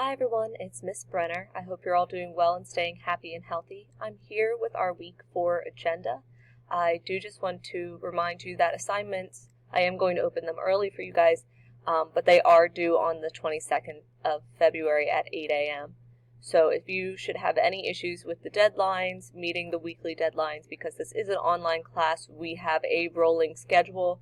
Hi everyone, it's Miss Brenner. I hope you're all doing well and staying happy and healthy. I'm here with our week 4 agenda. I do just want to remind you that assignments, I am going to open them early for you guys, but they are due on the 22nd of February at 8 a.m. So if you should have any issues with the deadlines, meeting the weekly deadlines, because this is an online class, we have a rolling schedule.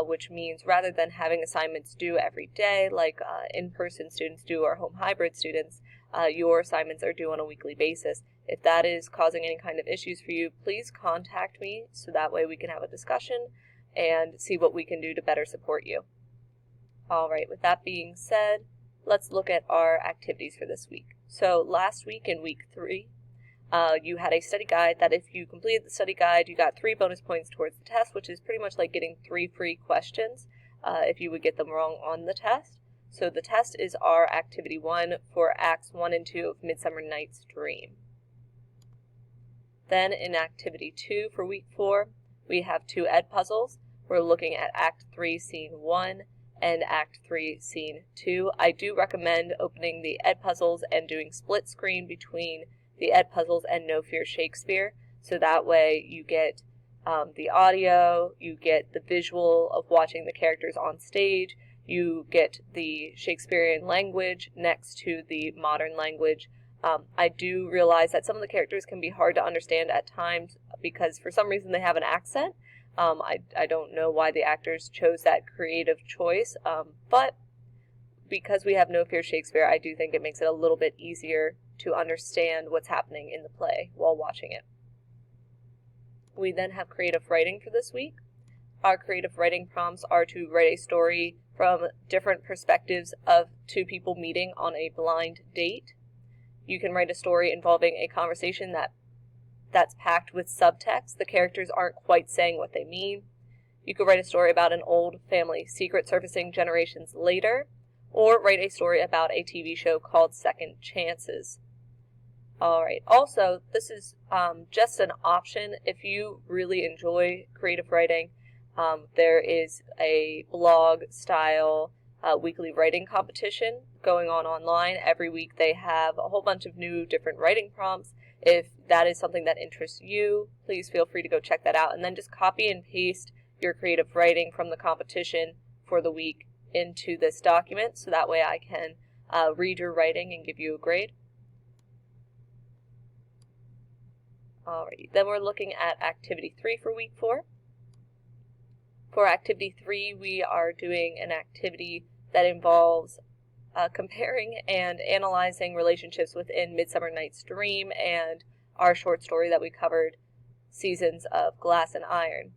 Which means rather than having assignments due every day like in-person students do or home hybrid students, your assignments are due on a weekly basis. If that is causing any kind of issues for you, please contact me so that way we can have a discussion and see what we can do to better support you. Alright, with that being said, let's look at our activities for this week. So last week in week 3, you had a study guide that if you completed the study guide, you got 3 bonus points towards the test, which is pretty much like getting 3 free questions if you would get them wrong on the test. So the test is our Activity 1 for Acts 1 and 2 of Midsummer Night's Dream. Then in Activity 2 for week 4, we have 2 ed puzzles. We're looking at Act 3, Scene 1 and Act 3, Scene 2. I do recommend opening the ed puzzles and doing split screen between the ed puzzles and No Fear Shakespeare, so that way you get the audio, you get the visual of watching the characters on stage, you get the Shakespearean language next to the modern language. I do realize that some of the characters can be hard to understand at times because for some reason they have an accent. I don't know why the actors chose that creative choice, but because we have No Fear Shakespeare, I do think it makes it a little bit easier to understand what's happening in the play while watching it. We then have creative writing for this week. Our creative writing prompts are to write a story from different perspectives of 2 people meeting on a blind date. You can write a story involving a conversation that's packed with subtext. The characters aren't quite saying what they mean. You could write a story about an old family secret surfacing generations later, or write a story about a TV show called Second Chances. Alright, also, this is just an option if you really enjoy creative writing. There is a blog-style weekly writing competition going on online. Every week they have a whole bunch of new different writing prompts. If that is something that interests you, please feel free to go check that out, and then just copy and paste your creative writing from the competition for the week into this document, so that way I can read your writing and give you a grade. Alrighty, then we're looking at Activity 3 for week 4. For Activity 3, we are doing an activity that involves comparing and analyzing relationships within Midsummer Night's Dream and our short story that we covered, Seasons of Glass and Iron.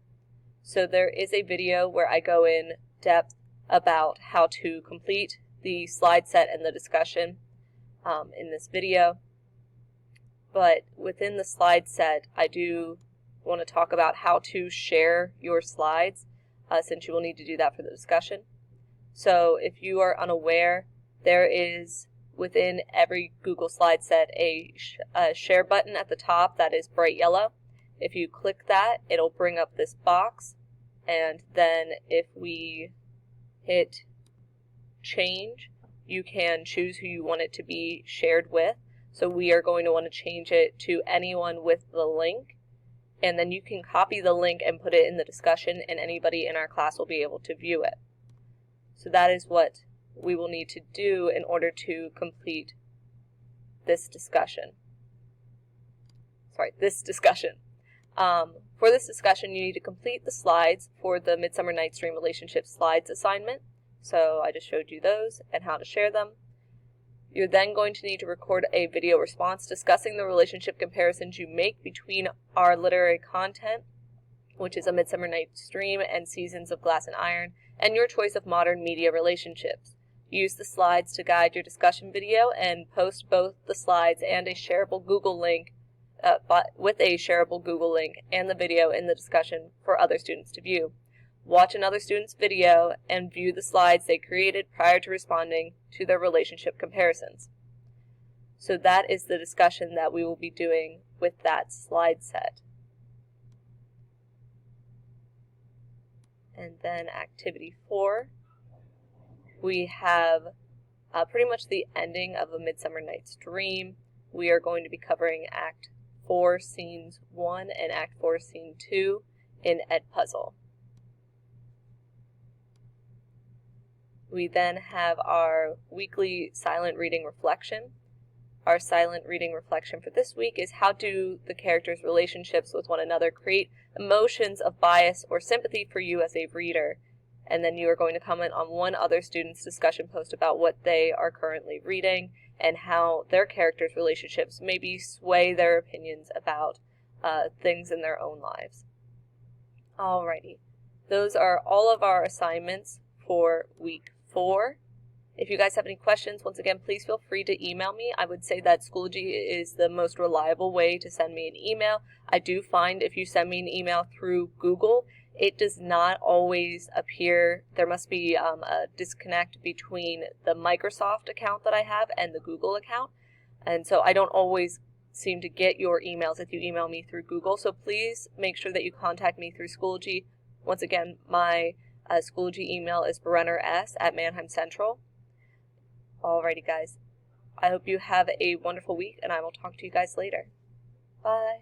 So there is a video where I go in depth about how to complete the slide set and the discussion in this video. But within the slide set, I do want to talk about how to share your slides, since you will need to do that for the discussion. So if you are unaware, there is within every Google slide set a share button at the top that is bright yellow. If you click that, it'll bring up this box, and then if we hit change, you can choose who you want it to be shared with. So we are going to want to change it to anyone with the link, and then you can copy the link and put it in the discussion, and anybody in our class will be able to view it. So that is what we will need to do in order to complete this discussion. For this discussion, you need to complete the slides for the Midsummer Night's Dream Relationship Slides assignment. So I just showed you those and how to share them. You're then going to need to record a video response discussing the relationship comparisons you make between our literary content, which is A Midsummer Night's Dream and Seasons of Glass and Iron, and your choice of modern media relationships. Use the slides to guide your discussion video and post both the slides and a shareable Google link with a shareable Google link and the video in the discussion for other students to view. Watch another student's video and view the slides they created prior to responding to their relationship comparisons. So that is the discussion that we will be doing with that slide set. And then activity 4, we have pretty much the ending of A Midsummer Night's Dream. We are going to be covering Act 4, Scenes 1 and Act 4, Scene 2 in Edpuzzle. We then have our weekly silent reading reflection. Our silent reading reflection for this week is how do the characters' relationships with one another create emotions of bias or sympathy for you as a reader. And then you are going to comment on one other student's discussion post about what they are currently reading and how their characters' relationships maybe sway their opinions about things in their own lives. Alrighty, those are all of our assignments for week 4. If you guys have any questions, once again, please feel free to email me. I would say that Schoology is the most reliable way to send me an email. I do find if you send me an email through Google, it does not always appear. There must be a disconnect between the Microsoft account that I have and the Google account. And so I don't always seem to get your emails if you email me through Google. So please make sure that you contact me through Schoology. Once again, my Schoology email is brenner@Mannheim Central. Alrighty guys, I hope you have a wonderful week and I will talk to you guys later. Bye.